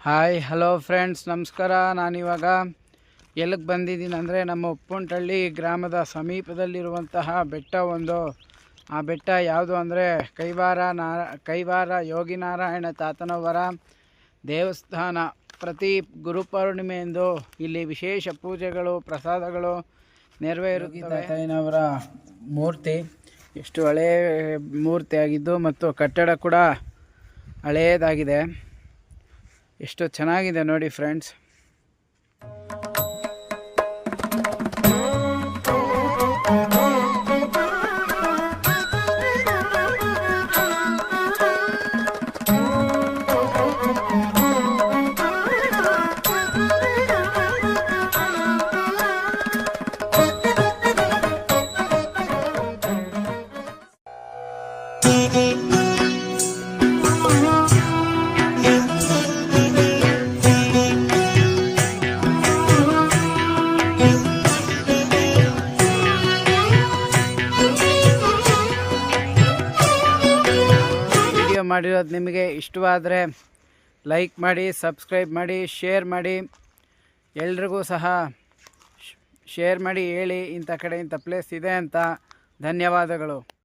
Hi hello friends, ನಮಸ್ಕಾರ. ನಾನಿವಾಗ ಎಲ್ಲಿಗೆ ಬಂದಿದ್ದೀನಿ ಅಂದರೆ ನಮ್ಮ ಉಪ್ಪುಂಟಳ್ಳಿ ಗ್ರಾಮದ ಸಮೀಪದಲ್ಲಿರುವಂತಹ ಬೆಟ್ಟ ಆ ಬೆಟ್ಟ ಯಾವುದು ಅಂದರೆ ಕೈವಾರ ಯೋಗಿನಾರಾಯಣ ತಾತನವರ ದೇವಸ್ಥಾನ. ಪ್ರತಿ ಗುರುಪೌರ್ಣಿಮೆಯಂದು ಇಲ್ಲಿ ವಿಶೇಷ ಪೂಜೆಗಳು, ಪ್ರಸಾದಗಳು ನೆರವೇರುತ್ತವೆ. ತಾತಯ್ಯನವರ ಮೂರ್ತಿ ಎಷ್ಟು ಹಳೆಯ ಮೂರ್ತಿ ಆಗಿದ್ದು ಮತ್ತು ಕಟ್ಟಡ ಕೂಡ ಹಳೆಯದಾಗಿದೆ. ಎಷ್ಟು ಚೆನ್ನಾಗಿದೆ ನೋಡಿ ಫ್ರೆಂಡ್ಸ್. ಮಾಡಿರೋದು ನಿಮಗೆ ಇಷ್ಟವಾದರೆ ಲೈಕ್ ಮಾಡಿ, ಸಬ್ಸ್ಕ್ರೈಬ್ ಮಾಡಿ, ಶೇರ್ ಮಾಡಿ. ಎಲ್ರಿಗೂ ಸಹ ಶೇರ್ ಮಾಡಿ ಹೇಳಿ ಇಂಥ ಕಡೆ ಇಂಥ ಪ್ಲೇಸ್ ಇದೆ ಅಂತ. ಧನ್ಯವಾದಗಳು.